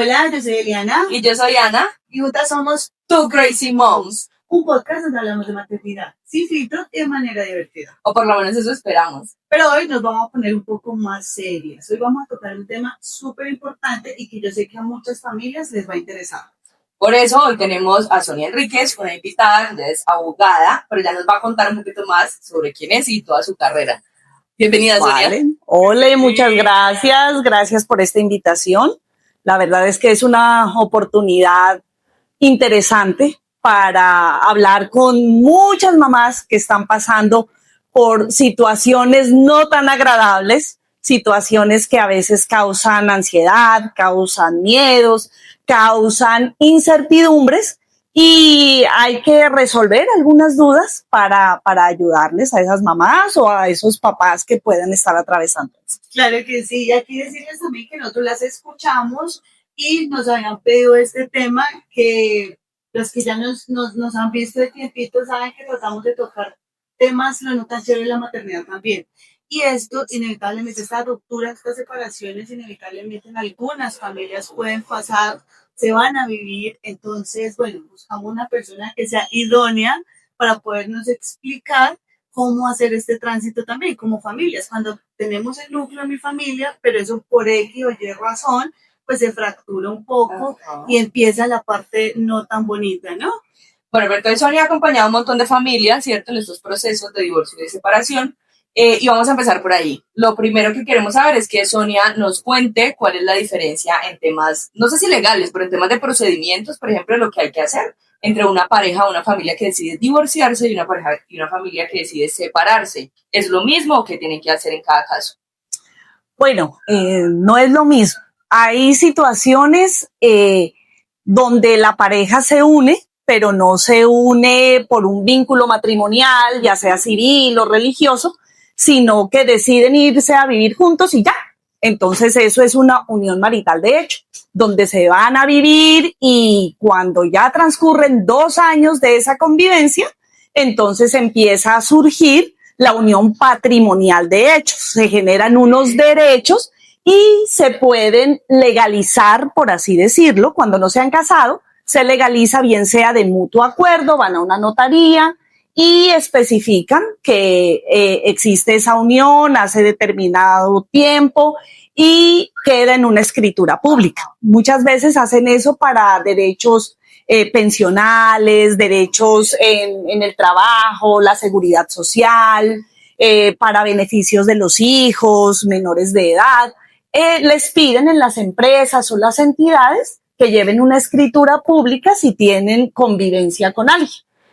Hola, yo soy Eliana. Y yo soy Ana. Y juntas somos Two Crazy Moms. Un podcast donde hablamos de maternidad sin filtro y de manera divertida. O por lo menos eso esperamos. Pero hoy nos vamos a poner un poco más serias. Hoy vamos a tocar un tema súper importante y que yo sé que a muchas familias les va a interesar. Por eso hoy tenemos a Sonia Enríquez, una invitada, ella es abogada, pero ella nos va a contar un poquito más sobre quién es y toda su carrera. Bienvenida, Sonia. Hola, muchas gracias. Gracias por esta invitación. La verdad es que es una oportunidad interesante para hablar con muchas mamás que están pasando por situaciones no tan agradables, situaciones que a veces causan ansiedad, causan miedos, causan incertidumbres y hay que resolver algunas dudas para ayudarles a esas mamás o a esos papás que puedan estar atravesando eso. Claro que sí, y aquí decirles también que nosotros las escuchamos y nos habían pedido este tema, que los que ya nos han visto de tiempito saben que tratamos de tocar temas lo no tan chévere de la maternidad también. Y esto, inevitablemente, esta ruptura, estas separaciones, inevitablemente en algunas familias pueden pasar, se van a vivir. Entonces, bueno, buscamos una persona que sea idónea para podernos explicar cómo hacer este tránsito también como familias. Cuando tenemos el núcleo de mi familia, pero eso por X o Y razón, pues se fractura un poco y empieza la parte no tan bonita, ¿no? Bueno, pero entonces Sonia ha acompañado a un montón de familias, ¿cierto?, en estos procesos de divorcio y de separación. Y vamos a empezar por ahí. Lo primero que queremos saber es que Sonia nos cuente cuál es la diferencia en temas, no sé si legales, pero en temas de procedimientos, por ejemplo, lo que hay que hacer entre una pareja o una familia que decide divorciarse y una pareja y una familia que decide separarse. ¿Es lo mismo o qué tienen que hacer en cada caso? Bueno, no es lo mismo. Hay situaciones donde la pareja se une, pero no se une por un vínculo matrimonial, ya sea civil o religioso, sino que deciden irse a vivir juntos y ya. Entonces eso es una unión marital de hecho, donde se van a vivir y cuando ya transcurren 2 años de esa convivencia, entonces empieza a surgir la unión patrimonial de hecho. Se generan unos derechos y se pueden legalizar, por así decirlo, cuando no se han casado, se legaliza bien sea de mutuo acuerdo, van a una notaría y especifican que existe esa unión hace determinado tiempo y queda en una escritura pública. Muchas veces hacen eso para derechos pensionales, derechos en el trabajo, la seguridad social, para beneficios de los hijos menores de edad. Les piden en las empresas o las entidades que lleven una escritura pública si tienen convivencia con alguien.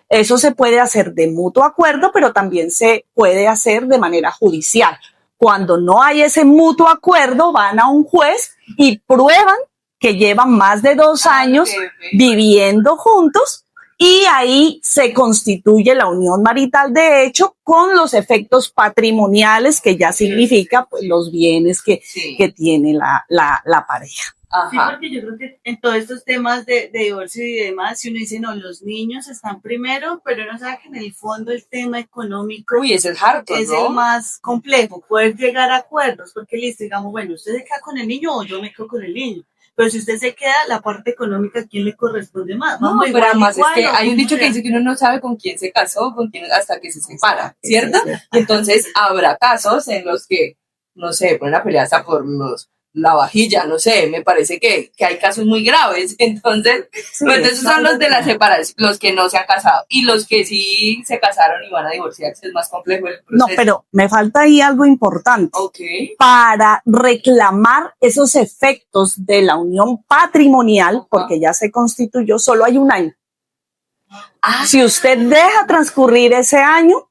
Eso se puede hacer de mutuo acuerdo, pero también se puede hacer de manera judicial. Cuando no hay ese mutuo acuerdo, van a un juez y prueban que llevan más de 2 años viviendo juntos y ahí se constituye la unión marital de hecho con los efectos patrimoniales que ya significa pues, los bienes que tiene la pareja. Ajá. Sí, porque yo creo que en todos estos temas de divorcio y demás, si uno dice, no, los niños están primero, pero uno sabe que en el fondo el tema económico es el harto, es ¿no? el más complejo, poder llegar a acuerdos, porque listo, digamos, bueno, usted se queda con el niño o yo me quedo con el niño. Pero si usted se queda, la parte económica, ¿a quién le corresponde más? No, pero además es que hay un dicho que dice que uno no sabe con quién se casó, con quién hasta que se separa, ¿cierto? Y entonces habrá casos en los que, no sé, ponen a pelear hasta por la vajilla, no sé, me parece que hay casos muy graves. Entonces, pues esos son los de la separación, los que no se han casado. Y los que sí se casaron y van a divorciarse, es más complejo el proceso. No, pero me falta ahí algo importante. Okay. Para reclamar esos efectos de la unión patrimonial, porque ya se constituyó, solo hay 1 año. Si usted deja transcurrir ese año,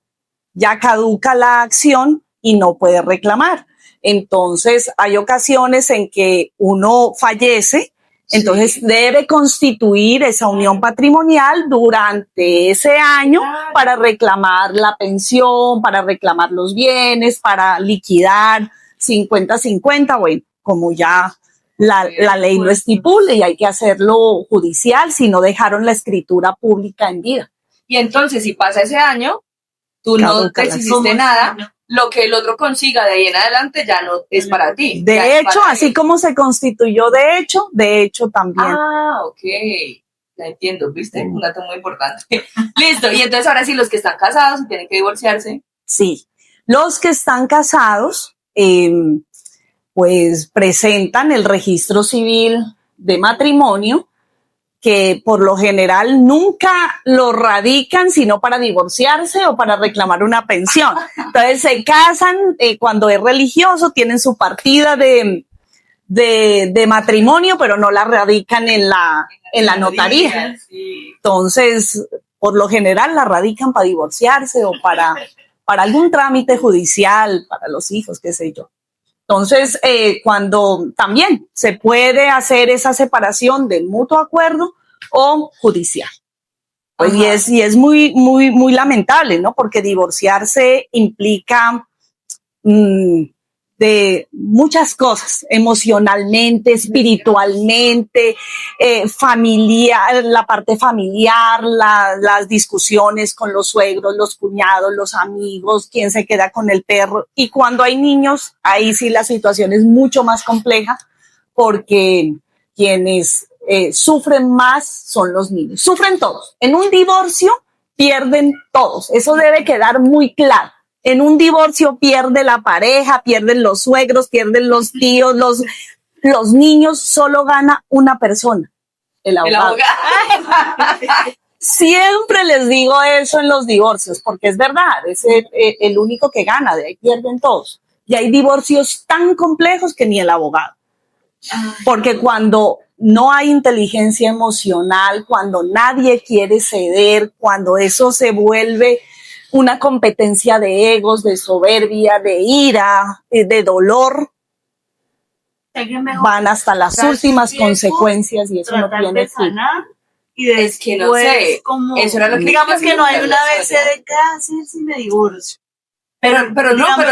ya caduca la acción y no puede reclamar. Entonces, hay ocasiones en que uno fallece, entonces debe constituir esa unión patrimonial durante ese año para reclamar la pensión, para reclamar los bienes, para liquidar 50-50, bueno, como ya la ley lo estipula y hay que hacerlo judicial si no dejaron la escritura pública en vida. Y entonces, si pasa ese año, tú no te hiciste nada, lo que el otro consiga de ahí en adelante ya no es para ti. De hecho, así como se constituyó de hecho también. Ah, ok. La entiendo, ¿viste? Un dato muy importante. Listo. Y entonces ahora sí, los que están casados y tienen que divorciarse. Sí. Los que están casados, pues presentan el registro civil de matrimonio, que por lo general nunca lo radican sino para divorciarse o para reclamar una pensión. Entonces se casan cuando es religioso, tienen su partida de matrimonio, pero no la radican en la notaría. Entonces, por lo general la radican para divorciarse o para algún trámite judicial, para los hijos, qué sé yo. Entonces, cuando también se puede hacer esa separación del mutuo acuerdo o judicial. Pues, y es muy, muy, muy lamentable, ¿no? Porque divorciarse implica de muchas cosas, emocionalmente, espiritualmente, familiar, la parte familiar, las discusiones con los suegros, los cuñados, los amigos, quién se queda con el perro. Y cuando hay niños, ahí sí la situación es mucho más compleja, porque quienes sufren más son los niños. Sufren todos. En un divorcio pierden todos. Eso debe quedar muy claro. En un divorcio pierde la pareja, pierden los suegros, pierden los tíos, los niños, solo gana una persona, el abogado. Siempre les digo eso en los divorcios, porque es verdad, es el único que gana, de ahí pierden todos. Y hay divorcios tan complejos que ni el abogado. Porque cuando no hay inteligencia emocional, cuando nadie quiere ceder, cuando eso se vuelve una competencia de egos, de soberbia, de ira, de dolor, van hasta las últimas consecuencias y eso no tiene fin. Y es que no sé, como, eso era lo que digamos que no hay una vez de casi si me divorcio. Pero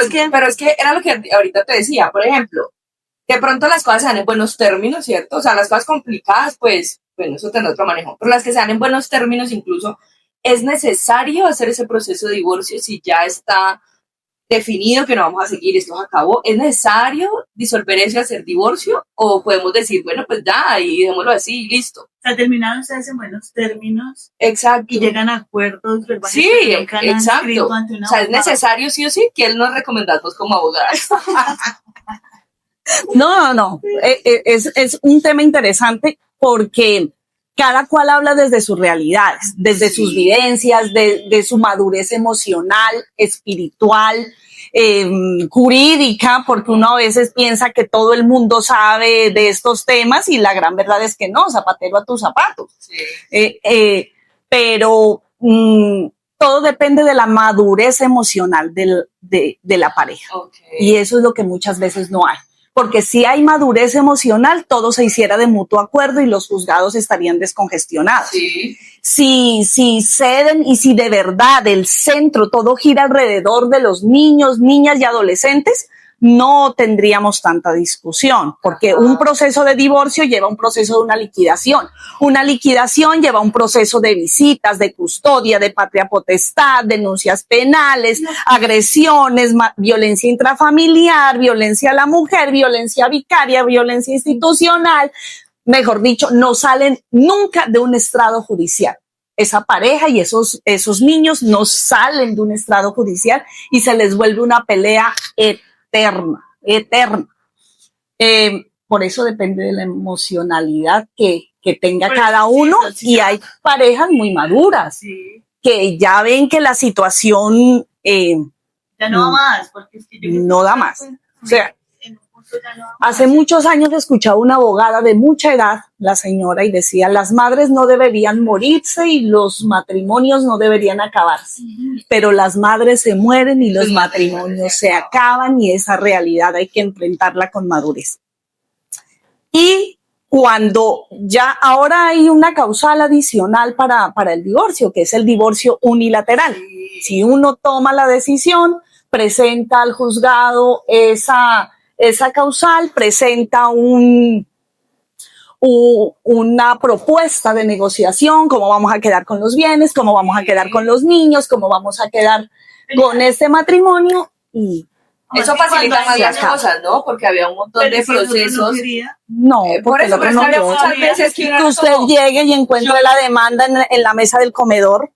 es que era lo que ahorita te decía, por ejemplo, de pronto las cosas se dan en buenos términos, ¿cierto? O sea, las cosas complicadas, pues, bueno, eso tendrá otro manejo, pero las que se dan en buenos términos incluso, ¿es necesario hacer ese proceso de divorcio si ya está definido que no vamos a seguir, esto se acabó? ¿Es necesario disolver eso y hacer divorcio? ¿O podemos decir, bueno, pues ya, y dejémoslo así y listo? O sea, terminaron ustedes en buenos términos. Exacto. Y llegan a acuerdos verbales. Sí, exacto. O sea, es necesario sí o sí, que él nos recomendamos como abogados. No. Es un tema interesante porque cada cual habla desde sus realidades, desde sus vivencias, de su madurez emocional, espiritual, jurídica, porque uno a veces piensa que todo el mundo sabe de estos temas y la gran verdad es que no, zapatero a tus zapatos. Sí. Pero todo depende de la madurez emocional de la pareja. Okay. Y eso es lo que muchas veces no hay. Porque si hay madurez emocional, todo se hiciera de mutuo acuerdo y los juzgados estarían descongestionados. Sí. Si ceden y si de verdad el centro todo gira alrededor de los niños, niñas y adolescentes, no tendríamos tanta discusión, porque un proceso de divorcio lleva un proceso de una liquidación. Una liquidación lleva un proceso de visitas, de custodia, de patria potestad, denuncias penales, agresiones, violencia intrafamiliar, violencia a la mujer, violencia vicaria, violencia institucional. Mejor dicho, no salen nunca de un estrado judicial. Esa pareja y esos niños no salen de un estrado judicial y se les vuelve una pelea eterna. Por eso depende de la emocionalidad que tenga cada uno, y hay parejas muy maduras que ya ven que la situación ya no da más, porque es que no da más. O sea, hace muchos años escuchaba una abogada de mucha edad, la señora, y decía, las madres no deberían morirse y los matrimonios no deberían acabarse, pero las madres se mueren y los matrimonios se acaban, y esa realidad hay que enfrentarla con madurez. Y cuando ya ahora hay una causal adicional para el divorcio, que es el divorcio unilateral. Si uno toma la decisión, presenta al juzgado esa causal, presenta una propuesta de negociación, cómo vamos a quedar con los bienes, cómo vamos a quedar con los niños, cómo vamos a quedar con este matrimonio, y Eso Así facilita cuando más las hacían- cosas, ¿no? Porque había un montón pero de si el otro no procesos. quería, no, Por porque el eso, otro pero es no que había quiere. muchas veces que uno Que era usted como, llegue y encuentre yo- la demanda en la mesa del comedor.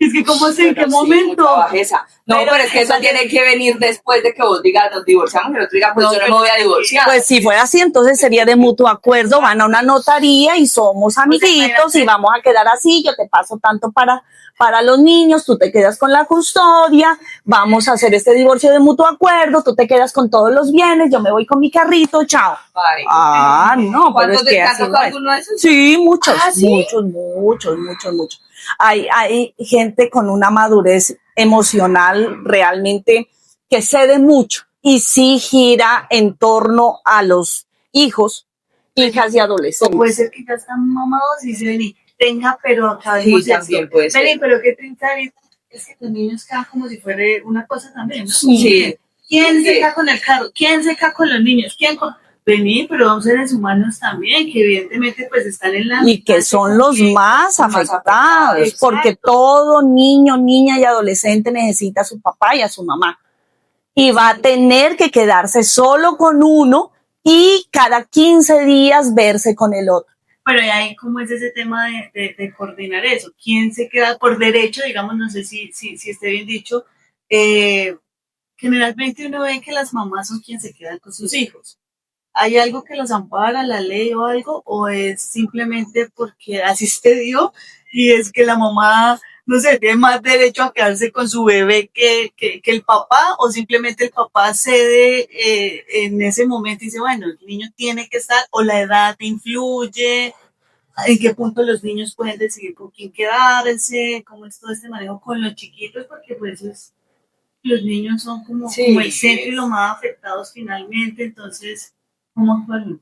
es que cómo sé en qué bueno, sí, momento. mucha bajeza. No, pero es que eso tiene que venir después de que vos digas, nos divorciamos, y el otro diga, pues No, yo no me pero voy a divorciar. Pues si fuera así, entonces sería de mutuo acuerdo, van a una notaría y somos amiguitos y vamos a quedar así, yo te paso tanto para los niños, tú te quedas con la custodia, vamos a hacer este divorcio de mutuo acuerdo, tú te quedas con todos los bienes, yo me voy con mi carrito, chao. Ay, Ah, no, pero ¿cuántos es que te así tocó no es. alguno de esos? Sí, muchos, ¿Ah, sí? muchos. Hay gente con una madurez emocional realmente que cede mucho y sí gira en torno a los hijos, hijas y O puede adolescentes. ser que ya están mamados y se ven y tenga, pero acabemos Sí, también puede ser. Vení, pero qué triste ahorita es que los niños quedan como si fuera una cosa también, ¿no? Sí. ¿Quién se Sí. queda con el carro? ¿Quién se queda con los niños? Vení, pero son seres humanos también, que evidentemente pues están en la... Y que son los más afectados, Exacto. porque todo niño, niña y adolescente necesita a su papá y a su mamá. Y va a tener que quedarse solo con uno y cada 15 días verse con el otro. Pero ahí cómo es ese tema de coordinar eso. ¿Quién se queda por derecho? Digamos, no sé si esté bien dicho. Generalmente uno ve que las mamás son quienes se quedan con sus hijos. ¿Hay algo que los ampara, la ley o algo? ¿O es simplemente porque así se dio y es que la mamá, no sé, tiene más derecho a quedarse con su bebé que el papá? ¿O simplemente el papá cede en ese momento y dice, bueno, el niño tiene que estar, o la edad influye? ¿En qué punto los niños pueden decidir con quién quedarse? ¿Cómo es todo este manejo con los chiquitos? Porque pues los niños son como, Sí. como el centro y los más afectados finalmente, entonces, ¿cómo actúan?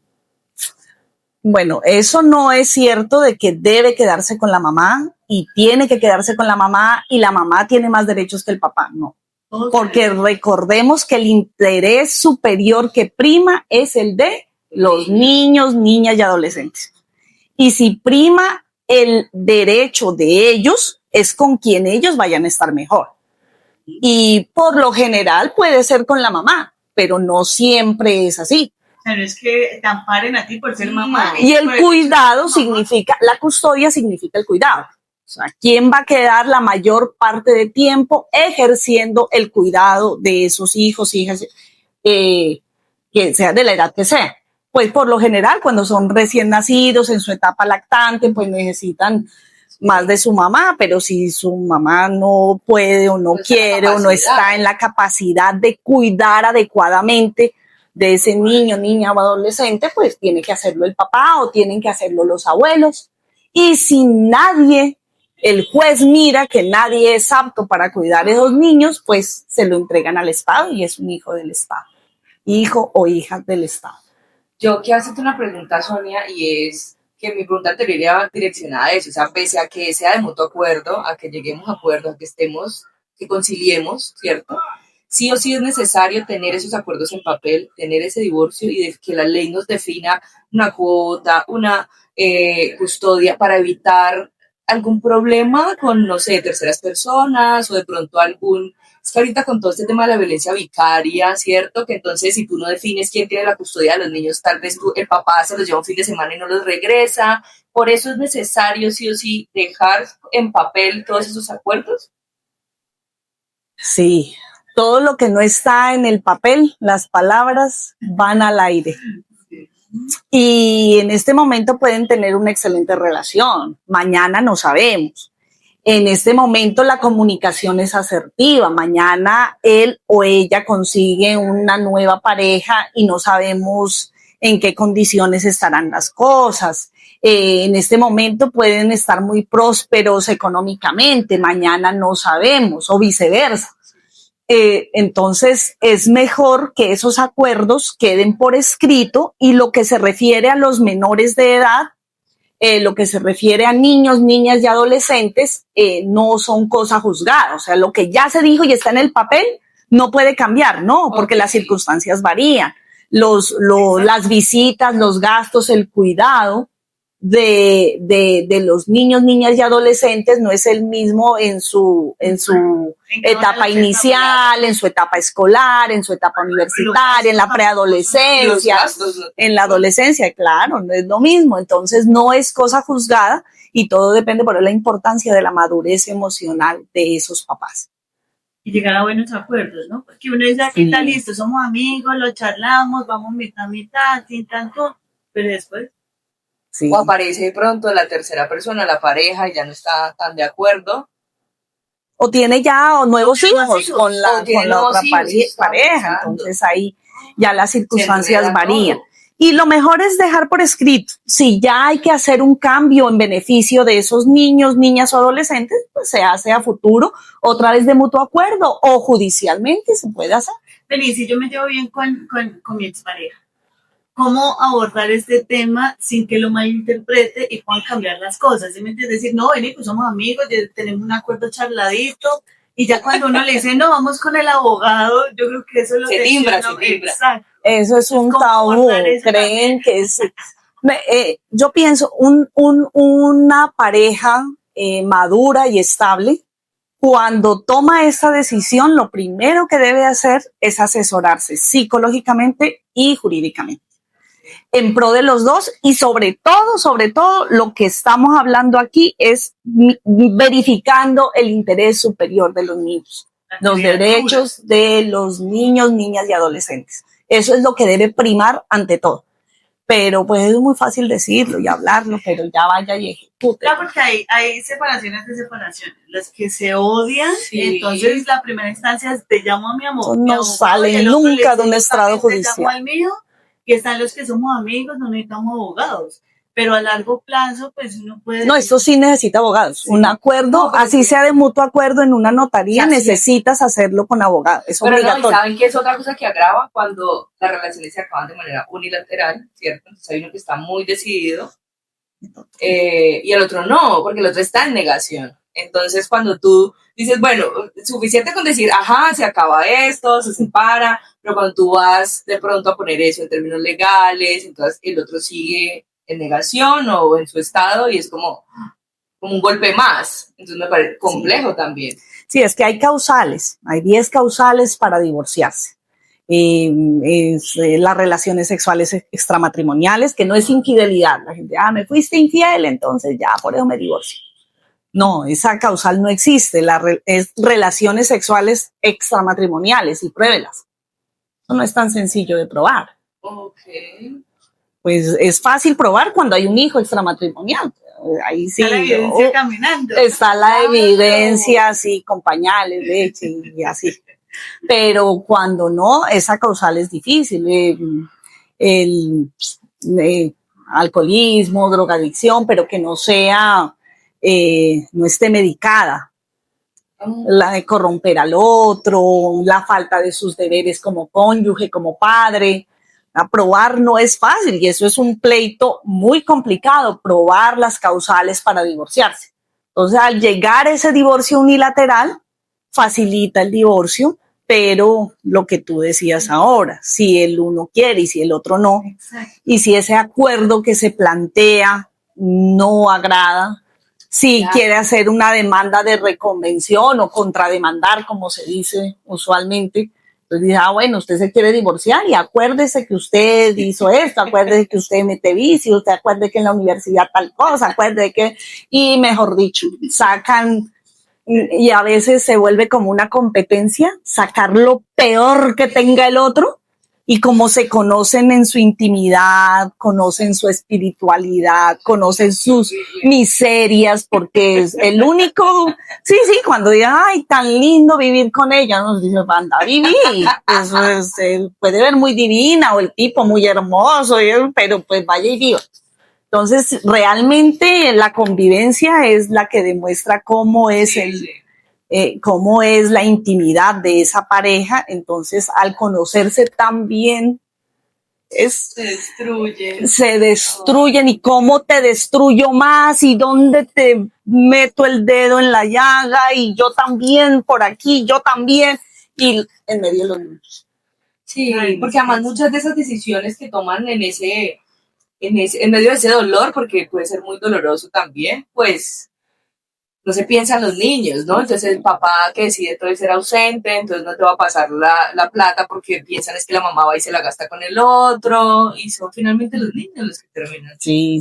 Bueno, eso no es cierto de que debe quedarse con la mamá y tiene que quedarse con la mamá y la mamá tiene más derechos que el papá, no. Porque recordemos que el interés superior que prima es el de los niños, niñas y adolescentes. Y si prima el derecho de ellos, es con quien ellos vayan a estar mejor. Y por lo general puede ser con la mamá, pero no siempre es así. O sea, no es que te amparen a ti por ser mamá. Y el cuidado significa, la custodia significa el cuidado. O sea, ¿quién va a quedar la mayor parte de tiempo ejerciendo el cuidado de esos hijos, hijas, que sea de la edad que sea? Pues por lo general, cuando son recién nacidos, en su etapa lactante, pues necesitan más de su mamá, pero si su mamá no puede o no quiere o no está en la capacidad de cuidar adecuadamente de ese niño, niña o adolescente, pues tiene que hacerlo el papá o tienen que hacerlo los abuelos. Y si nadie, el juez mira que nadie es apto para cuidar a esos niños, pues se lo entregan al Estado y es un hijo del Estado, hijo o hija del Estado. Yo quiero hacerte una pregunta, Sonia, y es que mi pregunta anterior iba direccionada a eso, o sea, pese a que sea de mutuo acuerdo, a que lleguemos a acuerdos, a que estemos, que conciliemos, ¿cierto? Sí o sí es necesario tener esos acuerdos en papel, tener ese divorcio y de que la ley nos defina una cuota, una custodia para evitar algún problema con, no sé, terceras personas o de pronto algún... Es que ahorita con todo este tema de la violencia vicaria, ¿cierto? Que entonces si tú no defines quién tiene la custodia de los niños, tal vez el papá se los lleva un fin de semana y no los regresa. Por eso es necesario sí o sí dejar en papel todos esos acuerdos. Sí, todo lo que no está en el papel, las palabras van al aire. Y en este momento pueden tener una excelente relación, mañana no sabemos. En este momento la comunicación es asertiva, mañana él o ella consigue una nueva pareja y no sabemos en qué condiciones estarán las cosas. En este momento pueden estar muy prósperos económicamente, mañana no sabemos, o viceversa. Entonces es mejor que esos acuerdos queden por escrito y lo que se refiere a los menores de edad, lo que se refiere a niños, niñas y adolescentes, no son cosas juzgadas. O sea, lo que ya se dijo y está en el papel no puede cambiar, ¿no? Porque las circunstancias varían. Las visitas, los gastos, el cuidado, de los niños, niñas y adolescentes no es el mismo en su etapa inicial, en su etapa escolar, en su etapa universitaria, en la preadolescencia, en la adolescencia, claro, no es lo mismo. Entonces no es cosa juzgada y todo depende por la importancia de la madurez emocional de esos papás. Y llegar a buenos acuerdos, ¿no? Porque uno dice, aquí está listo, somos amigos, lo charlamos, vamos mitad a mitad, sin tanto, pero después. Sí. O aparece de pronto la tercera persona, la pareja, y ya no está tan de acuerdo. O tiene ya nuevos hijos con la otra pareja, entonces ahí ya las circunstancias varían. Y lo mejor es dejar por escrito, si ya hay que hacer un cambio en beneficio de esos niños, niñas o adolescentes, pues se hace a futuro, otra vez de mutuo acuerdo o judicialmente se puede hacer. Vení, si yo me llevo bien con mi expareja, ¿cómo abordar este tema sin que lo malinterprete y puedan cambiar las cosas? ¿Sí me entiendes? Decir, no, vení, pues somos amigos, ya tenemos un acuerdo charladito, y ya cuando uno le dice, no, vamos con el abogado, yo creo que eso es lo que... Se timbra. Exacto. Eso es un tabú, creen que es... yo pienso, una pareja madura y estable, cuando toma esa decisión, lo primero que debe hacer es asesorarse psicológicamente y jurídicamente en pro de los dos, y sobre todo, lo que estamos hablando aquí es verificando el interés superior de los niños, los derechos de los niños, niñas y adolescentes. Eso es lo que debe primar ante todo. Pero pues es muy fácil decirlo y hablarlo, pero ya vaya y ejecute. Claro, porque hay separaciones de separaciones, las que se odian, entonces la primera instancia es te llamo a mi amor. No sale nunca de un estrado judicial. Te llamo al mío, y están los que somos amigos, no necesitamos abogados. Pero a largo plazo, pues uno puede... No, esto sí necesita abogados. Sí. Un acuerdo, así sea de mutuo acuerdo en una notaría, necesitas hacerlo con abogado. Es obligatorio. No, ¿y saben qué es otra cosa que agrava? Cuando las relaciones se acaban de manera unilateral, ¿cierto? Entonces hay uno que está muy decidido y el otro no, porque el otro está en negación. Entonces cuando tú dices, bueno, suficiente con decir, ajá, se acaba esto, se separa, pero cuando tú vas de pronto a poner eso en términos legales, entonces el otro sigue en negación o en su estado y es como un golpe más. Entonces me parece complejo también. Sí, es que hay causales, hay 10 causales para divorciarse. Las relaciones sexuales extramatrimoniales, que no es infidelidad. La gente, me fuiste infiel, entonces ya, por eso me divorcio. No, esa causal no existe. Es relaciones sexuales extramatrimoniales y pruébelas. Eso no es tan sencillo de probar. Okay. Pues es fácil probar cuando hay un hijo extramatrimonial. Ahí sí. Está la evidencia caminando. Está la evidencia, sí, con pañales, leche y así. Pero cuando no, esa causal es difícil. El alcoholismo, drogadicción, pero que no sea, no esté medicada. La de corromper al otro, la falta de sus deberes como cónyuge, como padre. Probar no es fácil y eso es un pleito muy complicado, probar las causales para divorciarse. Entonces, al llegar a ese divorcio unilateral, facilita el divorcio, pero lo que tú decías ahora, si el uno quiere y si el otro no, y si ese acuerdo que se plantea no agrada, si quiere hacer una demanda de reconvención o contrademandar, como se dice usualmente, entonces dice, bueno, usted se quiere divorciar y acuérdese que usted hizo esto, acuérdese que usted mete vicio, usted acuerde que en la universidad tal cosa, acuerde que, y mejor dicho, sacan, y a veces se vuelve como una competencia, sacar lo peor que tenga el otro, y como se conocen en su intimidad, conocen su espiritualidad, conocen sus miserias, porque es el único, sí, cuando diga, ay, tan lindo vivir con ella, nos dice, anda a vivir, eso es, puede ver muy divina, o el tipo muy hermoso, pero pues vaya y viva. Entonces, realmente la convivencia es la que demuestra cómo es cómo es la intimidad de esa pareja. Entonces, al conocerse tan bien, se destruyen y cómo te destruyo más y dónde te meto el dedo en la llaga y yo también por aquí, yo también, y en medio de los niños. Sí, porque además muchas de esas decisiones que toman en ese en medio de ese dolor, porque puede ser muy doloroso también, pues no se piensa en los niños, ¿no? Entonces el papá que decide entonces ser ausente, entonces no te va a pasar la plata porque piensan es que la mamá va y se la gasta con el otro, y son finalmente los niños los que terminan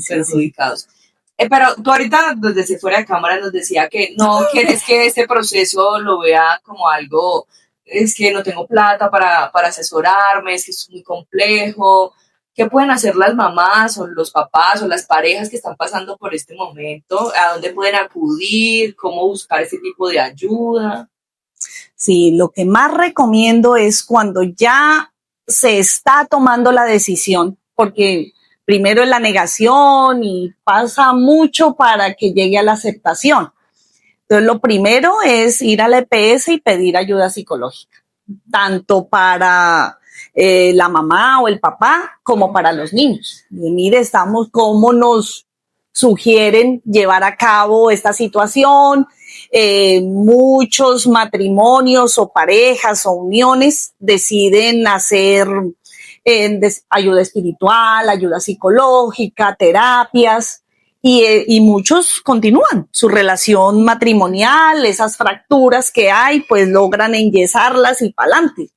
perjudicados. Pero tú ahorita desde fuera de cámara nos decía que no quieres que este proceso lo vea como algo, es que no tengo plata para asesorarme, es que es muy complejo. ¿Qué pueden hacer las mamás o los papás o las parejas que están pasando por este momento? ¿A dónde pueden acudir? ¿Cómo buscar ese tipo de ayuda? Sí, lo que más recomiendo es cuando ya se está tomando la decisión, porque primero es la negación y pasa mucho para que llegue a la aceptación. Entonces, lo primero es ir a la EPS y pedir ayuda psicológica, tanto para la mamá o el papá como para los niños. Y mire, estamos, cómo nos sugieren llevar a cabo esta situación. Muchos matrimonios o parejas o uniones deciden hacer ayuda espiritual, ayuda psicológica, terapias. Y muchos continúan su relación matrimonial, esas fracturas que hay, pues logran enyesarlas y para adelante.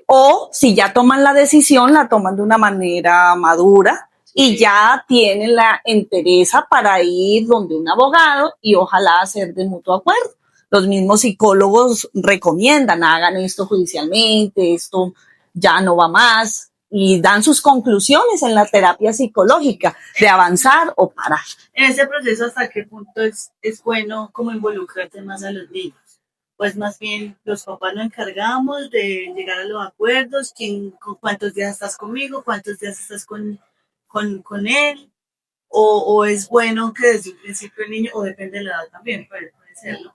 O si ya toman la decisión, la toman de una manera madura y ya tienen la entereza para ir donde un abogado y ojalá hacer de mutuo acuerdo. Los mismos psicólogos recomiendan, hagan esto judicialmente, esto ya no va más, y dan sus conclusiones en la terapia psicológica de avanzar o parar. En ese proceso, ¿hasta qué punto es bueno como involucrarte más a los niños? Pues más bien los papás nos encargamos de llegar a los acuerdos, cuántos días estás conmigo, cuántos días estás con él, o es bueno que desde un principio el niño, o depende de la edad también, puede serlo,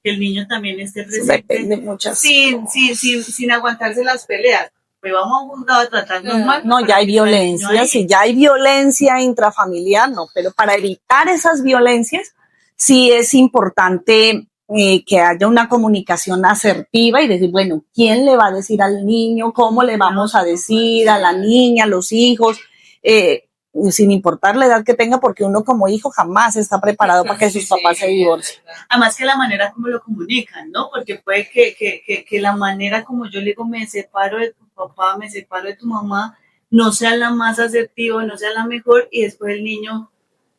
que el niño también esté presente, sin aguantarse las peleas. Pues vamos a un juzgado a tratarnos mal. No, ya hay violencia, sí, ya hay violencia intrafamiliar, no, pero para evitar esas violencias sí es importante que haya una comunicación asertiva y decir, bueno, ¿quién le va a decir al niño? ¿Cómo le vamos a decir a la niña, a los hijos? Sin importar la edad que tenga, porque uno como hijo jamás está preparado para que sus papás se divorcien. Además que la manera como lo comunican, ¿no? Porque puede que la manera como yo le digo, me separo de tu papá, me separo de tu mamá, no sea la más asertiva, no sea la mejor, y después el niño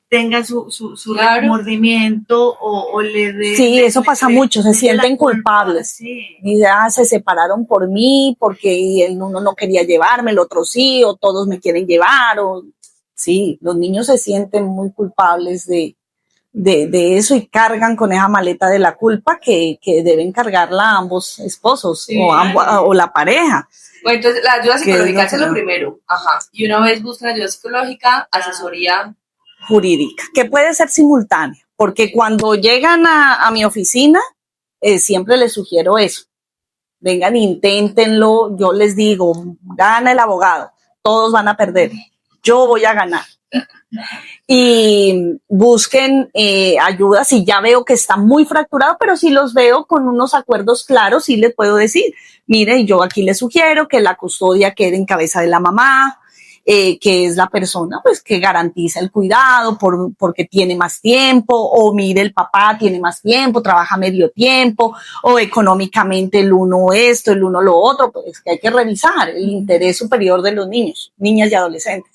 tenga su remordimiento o le dé... Sí, eso pasa mucho, se sienten culpables. Sí. Y ya se separaron por mí, porque uno no quería llevarme, el otro sí, o todos me quieren llevar, o... Sí, los niños se sienten muy culpables de eso y cargan con esa maleta de la culpa que deben cargarla ambos esposos, sí, o la pareja. Bueno, entonces la ayuda psicológica es lo primero. Ajá. Y una vez buscan ayuda psicológica, asesoría jurídica, que puede ser simultánea, porque cuando llegan a mi oficina, siempre les sugiero eso. Vengan, inténtenlo, yo les digo, gana el abogado, todos van a perder. Yo voy a ganar. Y busquen ayuda si ya veo que está muy fracturado, pero si los veo con unos acuerdos claros, sí les puedo decir, miren, yo aquí les sugiero que la custodia quede en cabeza de la mamá, que es la persona pues que garantiza el cuidado porque tiene más tiempo, o mire, el papá tiene más tiempo, trabaja medio tiempo, o económicamente el uno esto, el uno lo otro, pues que hay que revisar el interés superior de los niños, niñas y adolescentes.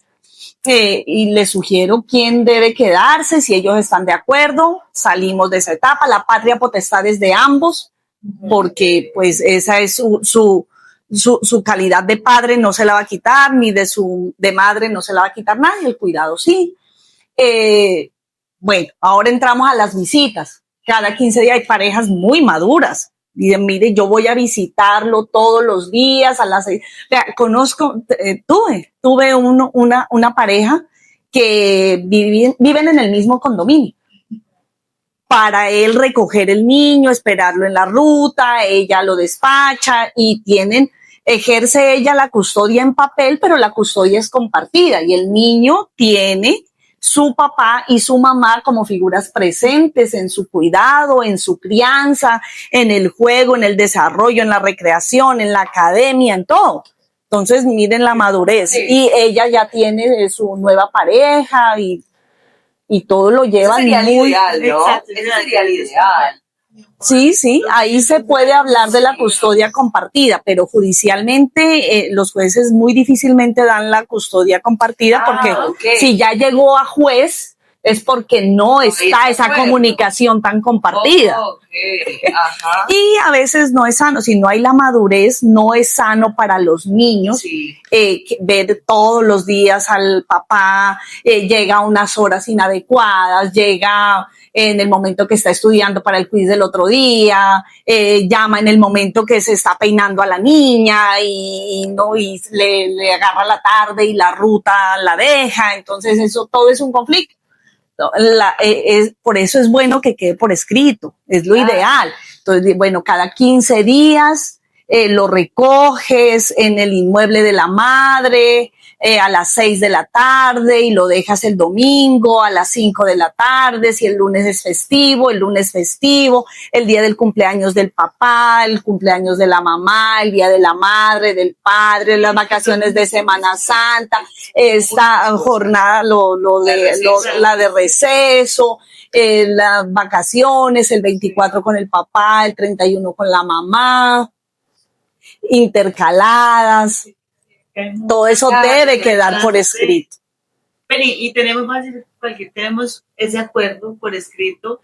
Y les sugiero quién debe quedarse, si ellos están de acuerdo, salimos de esa etapa, la patria potestad es de ambos, porque pues esa es su calidad de padre, no se la va a quitar, ni de madre no se la va a quitar nadie, el cuidado sí. Bueno, ahora entramos a las visitas, cada 15 días hay parejas muy maduras. Dicen, mire, yo voy a visitarlo todos los días a las 6. Tuve una pareja que viven en el mismo condominio. Para él recoger el niño, esperarlo en la ruta, ella lo despacha y ejerce ella la custodia en papel, pero la custodia es compartida y el niño tiene su papá y su mamá como figuras presentes en su cuidado, en su crianza, en el juego, en el desarrollo, en la recreación, en la academia, en todo. Entonces, miren la madurez. Sí. Y ella ya tiene su nueva pareja y todo lo Eso llevan sería el muy... ideal, ¿no? Exacto, Eso sería el ideal. Sí, sí, ahí se puede hablar de la custodia compartida, pero judicialmente los jueces muy difícilmente dan la custodia compartida porque Ok. si ya llegó a juez es porque no hay está esa acuerdo. comunicación tan compartida. Ok, ajá. Y a veces no es sano, si no hay la madurez, no es sano para los niños Sí. ver todos los días al papá, llega a unas horas inadecuadas, llega en el momento que está estudiando para el quiz del otro día, llama en el momento que se está peinando a la niña y le agarra la tarde y la ruta la deja, entonces eso todo es un conflicto. Por eso es bueno que quede por escrito, es lo ideal. Entonces, bueno, cada 15 días lo recoges en el inmueble de la madre a las 6 de la tarde y lo dejas el domingo a las 5 de la tarde. Si el lunes es festivo, el lunes festivo, el día del cumpleaños del papá, el cumpleaños de la mamá, el día de la madre, del padre, las vacaciones de Semana Santa, esta jornada, la de receso, las vacaciones, el 24 con el papá, el 31 con la mamá, intercaladas. Todo eso debe quedar por escrito. Pero y tenemos tenemos ese acuerdo por escrito,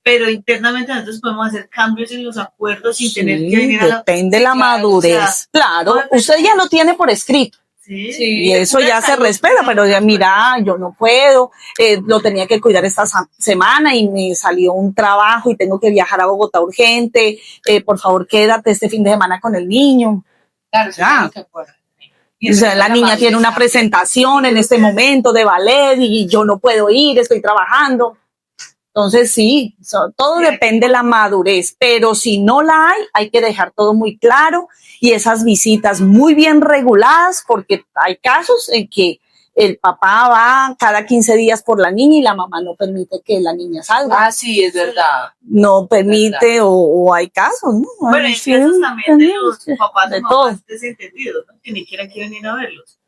pero internamente nosotros podemos hacer cambios en los acuerdos sin tener que venir a depende de la madurez. O sea, claro, usted ya lo tiene por escrito. Sí, y eso ya se respeta, pero ya mira, yo no puedo, lo tenía que cuidar esta semana y me salió un trabajo y tengo que viajar a Bogotá urgente, por favor quédate este fin de semana con el niño. Claro, Ya. Y O sea, la niña tiene una presentación en este momento de ballet y yo no puedo ir, estoy trabajando. Entonces sí, todo depende de la madurez, pero si no la hay que dejar todo muy claro y esas visitas muy bien reguladas, porque hay casos en que el papá va cada 15 días por la niña y la mamá no permite que la niña salga. Ah, sí, es verdad. No permite o hay casos, ¿no? Bueno, hay Sí, casos también de los papás de o todo. mamás desentendidos, ¿no? Que ni siquiera quieren ir a verlos.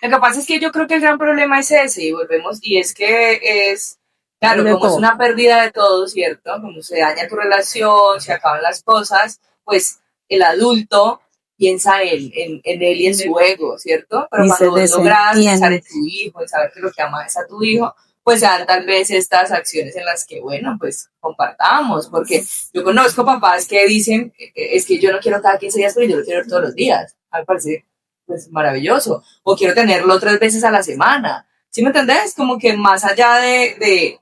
Lo que pasa es que yo creo que el gran problema es ese, y volvemos, y es que es, claro, De como todo. es una pérdida de todo, ¿cierto? Como se daña tu relación, se acaban las cosas, pues el adulto piensa en él y en su ego, ¿cierto? Pero Y cuando se vos logras pensar en desentiende. tu hijo, en saber que lo que amas es a tu hijo, pues se dan tal vez estas acciones en las que, bueno, pues compartamos, porque yo conozco papás que dicen, es que yo no quiero cada 15 días, pero yo lo quiero ver todos los días. A mí me parece pues maravilloso, o quiero tenerlo 3 veces a la semana, ¿sí me entendés? Como que más allá de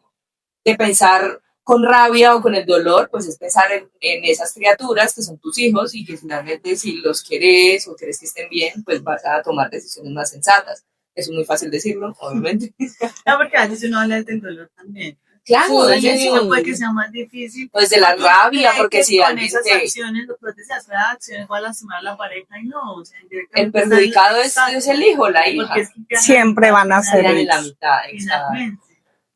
pensar con rabia o con el dolor, pues es pensar en esas criaturas que son tus hijos y que finalmente si los querés o querés que estén bien, pues vas a tomar decisiones más sensatas. Eso es muy fácil decirlo, obviamente. No, porque a veces uno habla del dolor también. Claro, Sí, es eso eso. puede que sea más difícil. Pues de la rabia, porque si con alguien esas te... acciones, lo que decías, cada acción va a lastimar a la pareja y no, o sea, El perjudicado es el hijo, la hija. porque es que Siempre van a ser Quedan en la ellos. mitad, exacto. finalmente.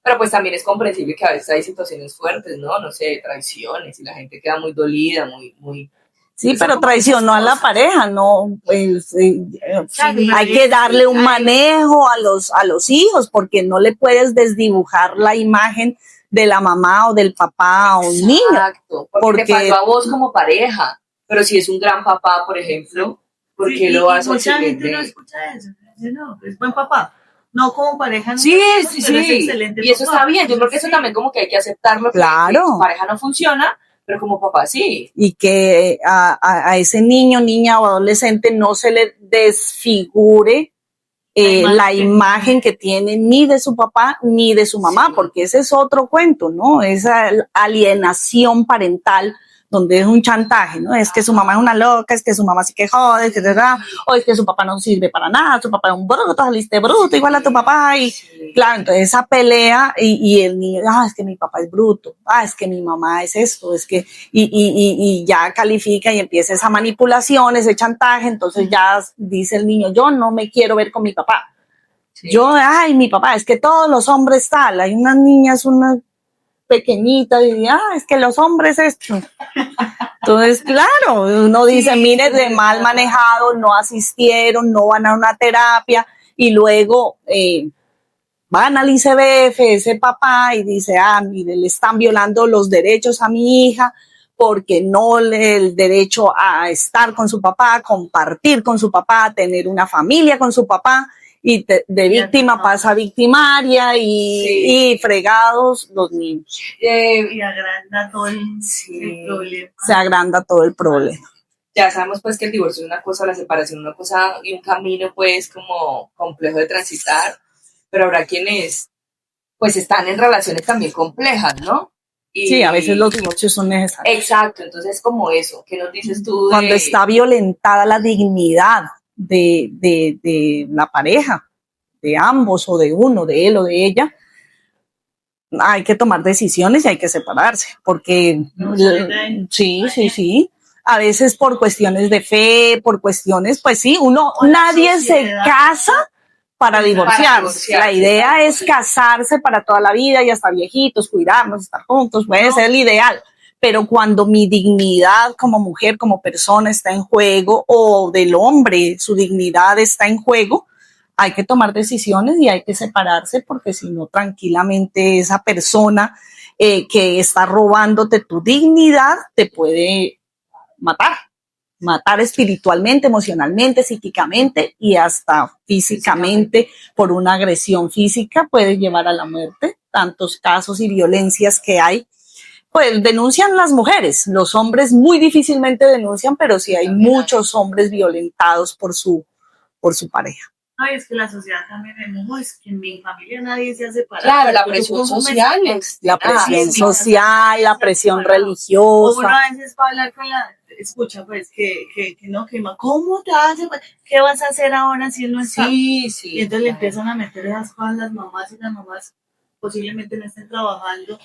Pero pues también es comprensible que a veces hay situaciones fuertes, ¿no? No sé, traiciones y la gente queda muy dolida, muy... Sí, pero traicionó a la pareja, ¿no? Pues, hay que darle un manejo a los hijos porque no le puedes desdibujar la imagen de la mamá o del papá a un niño. Exacto, porque te falló a vos como pareja, pero si es un gran papá, por ejemplo, ¿por qué lo vas a mucha hacer? gente no escucha eso, dice, no, es buen papá. No como pareja. No, Sí, pero sí, es sí. excelente Y eso papá. está bien. Yo creo que eso Sí. también como que hay que aceptarlo. Claro. Que tu pareja no funciona, pero como papá sí. Y que a ese niño, niña o adolescente no se le desfigure la imagen que tiene ni de su papá ni de su mamá, Sí. porque ese es otro cuento, ¿no? Esa alienación parental donde es un chantaje, ¿no? Es que su mamá es una loca, es que su mamá sí que jode, etcétera, o es que su papá no sirve para nada, su papá es un bruto, saliste bruto, igual a tu papá, y Sí. claro, entonces esa pelea y el niño, es que mi papá es bruto, es que mi mamá es esto, es que, y ya califica y empieza esa manipulación, ese chantaje, entonces ya dice el niño, yo no me quiero ver con mi papá. Sí. Yo, mi papá, es que todos los hombres tal, hay unas niñas, pequeñita y es que los hombres esto. Entonces, claro, uno dice, mire, de mal manejado, no asistieron, no van a una terapia y luego van al ICBF, ese papá, y dice, mire, le están violando los derechos a mi hija porque no el derecho a estar con su papá, a compartir con su papá, a tener una familia con su papá, y de víctima pasa a victimaria y fregados los niños. Y agranda todo el problema. Se agranda todo el problema. Ya sabemos pues que el divorcio es una cosa, la separación una cosa y un camino pues como complejo de transitar, pero habrá quienes pues están en relaciones también complejas, ¿no? Sí, a veces los divorcios son necesarios. Exacto, entonces como eso, ¿qué nos dices tú? Cuando está violentada la dignidad de la pareja, de ambos o de uno, de él o de ella, hay que tomar decisiones y hay que separarse, porque sí. A veces por cuestiones de fe, por cuestiones, pues sí, nadie se casa para divorciarse. La idea es casarse para toda la vida y hasta viejitos, cuidarnos, estar juntos, puede ser el ideal. Pero cuando mi dignidad como mujer, como persona está en juego, o del hombre, su dignidad está en juego, hay que tomar decisiones y hay que separarse, porque si no, tranquilamente esa persona que está robándote tu dignidad te puede matar espiritualmente, emocionalmente, psíquicamente y hasta físicamente. Por una agresión física puede llevar a la muerte. Tantos casos y violencias que hay, pues denuncian las mujeres. Los hombres muy difícilmente denuncian, pero sí hay muchos hombres violentados por su pareja. Ay, es que la sociedad también es que en mi familia nadie se ha separado. Claro, la presión social. La presión social, la presión religiosa. Uno a veces va a hablar con escucha, pues, que no, ¿cómo te vas a separar? ¿Qué vas a hacer ahora si él no está? Sí. Y entonces le empiezan a meter esas cosas a las mamás, y las mamás posiblemente no estén trabajando,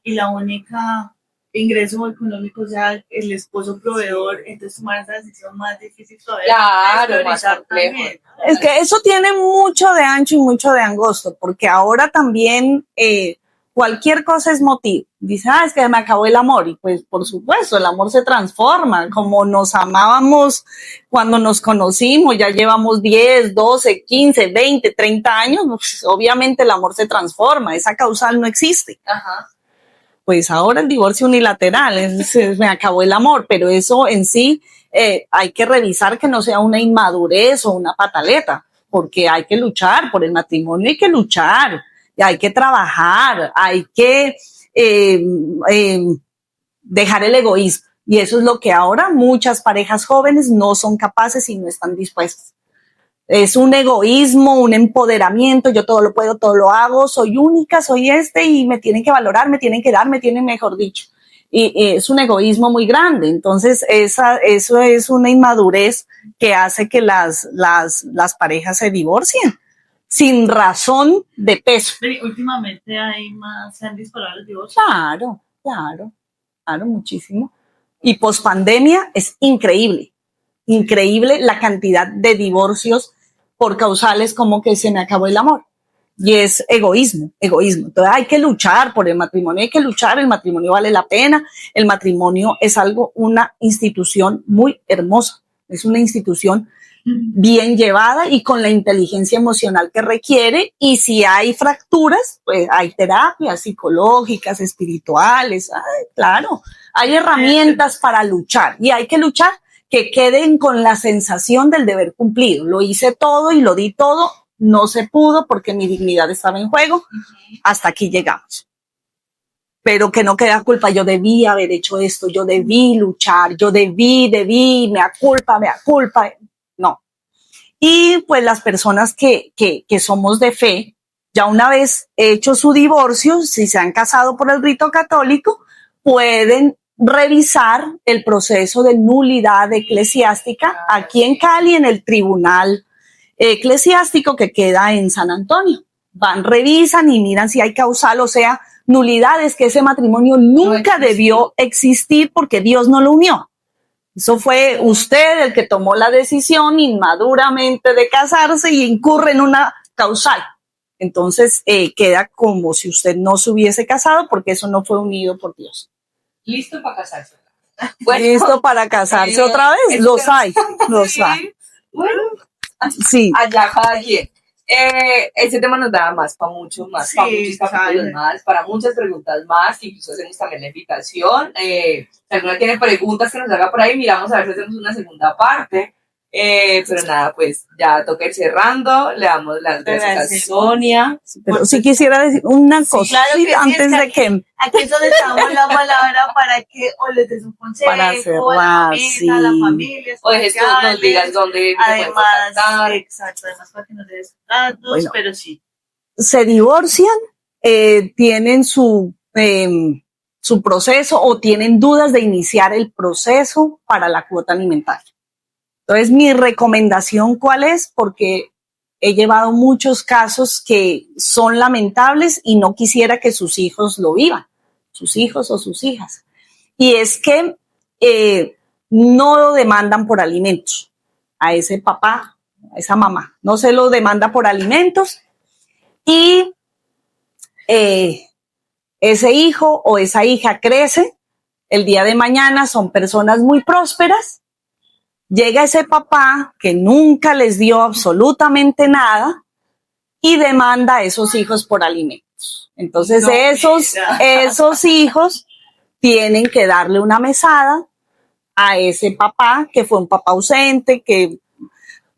y la única ingreso económico sea el esposo proveedor, entonces tomar esa decisión más difícil todavía. Claro, más complejo. También. Es que eso tiene mucho de ancho y mucho de angosto, porque ahora también cualquier cosa es motivo. Dice, es que me acabó el amor, y pues por supuesto, el amor se transforma, como nos amábamos cuando nos conocimos, ya llevamos 10, 12, 15, 20, 30 años, pues, obviamente el amor se transforma, esa causal no existe. Ajá. Pues ahora el divorcio unilateral, me acabó el amor, pero eso en sí hay que revisar que no sea una inmadurez o una pataleta, porque hay que luchar por el matrimonio, hay que luchar, y hay que trabajar, hay que dejar el egoísmo, y eso es lo que ahora muchas parejas jóvenes no son capaces y no están dispuestas. Es un egoísmo, un empoderamiento, yo todo lo puedo, todo lo hago, soy única, soy y me tienen que valorar, me tienen que dar, me tienen, mejor dicho. Y es un egoísmo muy grande. Entonces, eso es una inmadurez que hace que las parejas se divorcien sin razón de peso. Últimamente se han disparado los divorcios. Claro, muchísimo. Y pospandemia es increíble la cantidad de divorcios por causales como que se me acabó el amor. Y es egoísmo. Entonces hay que luchar por el matrimonio, el matrimonio vale la pena, el matrimonio es una institución muy hermosa, es una institución bien llevada y con la inteligencia emocional que requiere, y si hay fracturas, pues hay terapias psicológicas, espirituales, claro, hay herramientas para luchar, y hay que luchar que queden con la sensación del deber cumplido. Lo hice todo y lo di todo, no se pudo porque mi dignidad estaba en juego, hasta aquí llegamos. Pero que no queda culpa, yo debí haber hecho esto, yo debí luchar, yo debí, me da culpa, no. Y pues las personas que somos de fe, ya una vez hecho su divorcio, si se han casado por el rito católico, pueden revisar el proceso de nulidad eclesiástica aquí en Cali, en el tribunal eclesiástico que queda en San Antonio. Van, revisan y miran si hay causal, o sea, nulidades, que ese matrimonio nunca debió existir porque Dios no lo unió. Eso fue usted el que tomó la decisión inmaduramente de casarse y incurre en una causal. Entonces queda como si usted no se hubiese casado porque eso no fue unido por Dios. Listo para casarse. Listo para casarse otra vez, los hay. Bueno, Sí. allá cada quien. Este tema nos da más para mucho más, para muchos capítulos más, para muchas preguntas más, que incluso hacemos también la invitación. Si alguna tiene preguntas que nos haga por ahí, miramos a ver si hacemos una segunda parte. Pero nada, pues ya toca ir cerrando. Le damos las gracias a Sonia. Pero sí quisiera decir una cosa claro que sí, antes de que... Aquí es donde estamos la palabra para que o les des un consejo Para cerrar, a la familia, o dejes tú nos digas dónde además, exacto, además para que nos des datos, bueno, pero sí. Se divorcian, tienen su proceso o tienen dudas de iniciar el proceso para la cuota alimentaria. Entonces, mi recomendación, ¿cuál es? Porque he llevado muchos casos que son lamentables y no quisiera que sus hijos lo vivan, sus hijos o sus hijas. Y es que no lo demandan por alimentos a ese papá, a esa mamá, no se lo demanda por alimentos y ese hijo o esa hija crece, el día de mañana son personas muy prósperas. Llega ese papá que nunca les dio absolutamente nada y demanda a esos hijos por alimentos. Entonces esos hijos tienen que darle una mesada a ese papá que fue un papá ausente, que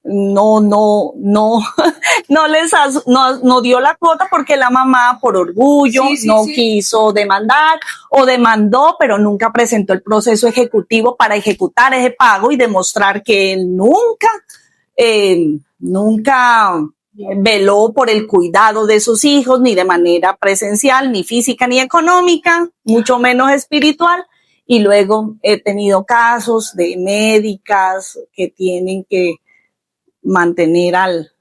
no dio la cuota porque la mamá por orgullo quiso demandar o demandó, pero nunca presentó el proceso ejecutivo para ejecutar ese pago y demostrar que él nunca veló por el cuidado de sus hijos, ni de manera presencial, ni física, ni económica, mucho menos espiritual. Y luego he tenido casos de médicas que tienen que mantener al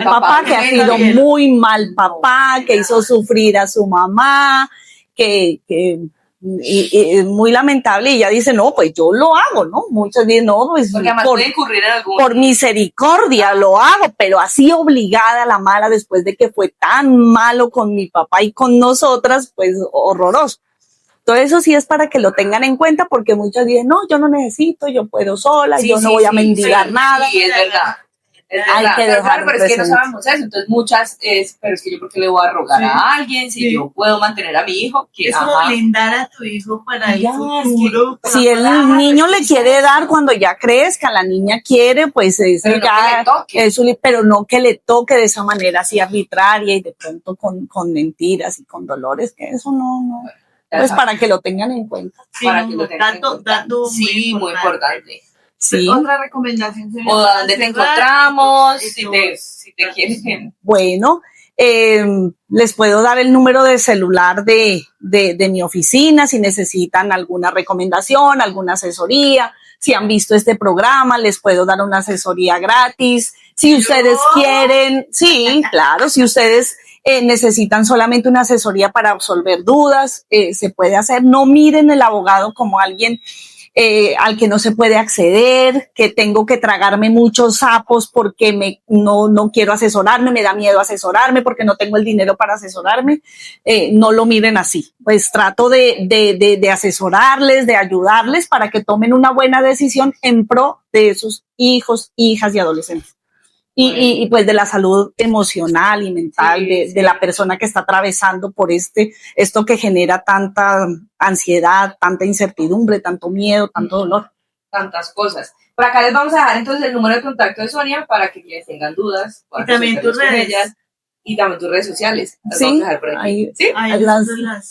papá que ha sido muy mal papá, que hizo sufrir a su mamá, que es muy lamentable, y ella dice, no, pues yo lo hago, ¿no? Muchas veces no, pues por misericordia lo hago, pero así obligada a la mala después de que fue tan malo con mi papá y con nosotras, pues horroroso. Todo eso sí es para que lo tengan en cuenta, porque muchas dicen, no, yo no necesito, yo puedo sola, yo no voy a mendigar nada. Sí, es verdad. Hay que dejar, pero es que no sabemos eso, entonces muchas pero es que yo porque le voy a rogar a alguien si yo puedo mantener a mi hijo, que es como blindar a tu hijo para el futuro. Si el niño le quiere dar cuando ya crezca, la niña quiere, pues eso pero ya, pero no que le toque de esa manera así arbitraria y de pronto con mentiras y con dolores, que eso no. Pues para que lo tengan en cuenta. Sí, para que lo tengan en cuenta. Muy importante. Sí. Otra recomendación. O dónde te encontramos, si te quieren. Bueno, les puedo dar el número de celular de mi oficina si necesitan alguna recomendación, alguna asesoría. Si han visto este programa, les puedo dar una asesoría gratis. Si ustedes quieren, sí, claro, si ustedes necesitan solamente una asesoría para absolver dudas, se puede hacer. No miren el abogado como alguien al que no se puede acceder, que tengo que tragarme muchos sapos porque no quiero asesorarme, me da miedo asesorarme porque no tengo el dinero para asesorarme. No lo miren así. Pues trato de asesorarles, de ayudarles para que tomen una buena decisión en pro de sus hijos, hijas y adolescentes. Y pues de la salud emocional y mental de la persona que está atravesando por esto que genera tanta ansiedad, tanta incertidumbre, tanto miedo, tanto dolor. Tantas cosas. Por acá les vamos a dejar entonces el número de contacto de Sonia para que quienes tengan dudas y también tus redes. Y también tus redes sociales. Las sí, vamos a dejar por aquí.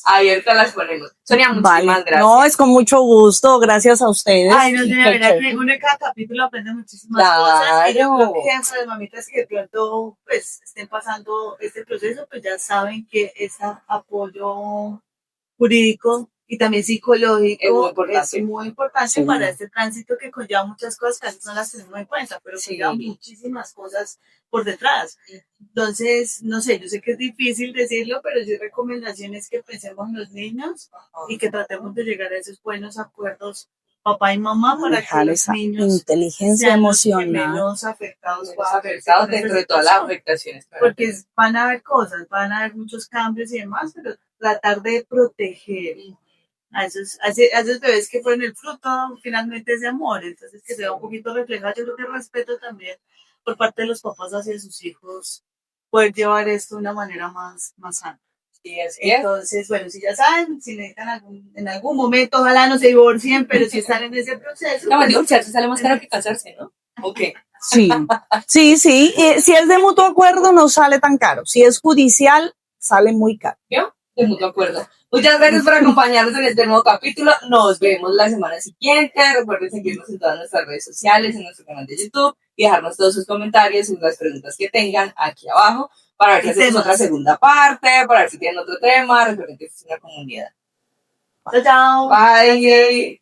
Ahí ahorita las ponemos. Sonia, muchísimas gracias. No, es con mucho gusto. Gracias a ustedes. Ay, no, la verdad que uno en cada capítulo aprende muchísimas cosas. Y yo creo que a las mamitas que de pronto pues estén pasando este proceso, pues ya saben que ese apoyo jurídico y también psicológico es muy importante para este tránsito que conlleva muchas cosas que a veces no las tenemos en cuenta, pero conlleva muchísimas cosas por detrás. Entonces, no sé, yo sé que es difícil decirlo, pero sí recomendaciones que pensemos en los niños y que tratemos de llegar a esos buenos acuerdos papá y mamá para que Manejar los esa niños inteligencia sean los que emocional. menos afectados Los puedan verse afectados con esta dentro de todas las situación. afectaciones. claro. Porque van a haber cosas, van a haber muchos cambios y demás, pero tratar de proteger a esos bebés que fueron el fruto finalmente ese amor, entonces que se vea un poquito reflejado, yo creo que respeto también por parte de los papás hacia sus hijos, poder llevar esto de una manera más sana. Sí, así es. Entonces, bueno, si ya saben, si necesitan en algún momento, ojalá no se divorcien, pero si están en ese proceso. No, pues, divorciarse sale más caro que casarse, ¿no? ¿O qué? Sí, sí, sí. Si es de mutuo acuerdo, no sale tan caro. Si es judicial, sale muy caro. ¿Yo? De mutuo acuerdo. Muchas gracias por acompañarnos en este nuevo capítulo. Nos vemos la semana siguiente. Recuerden seguirnos en todas nuestras redes sociales, en nuestro canal de YouTube y dejarnos todos sus comentarios y las preguntas que tengan aquí abajo para ver si hacemos otra segunda parte, para ver si tienen otro tema. Recuerden que esto es una comunidad. Chao, chao. Bye.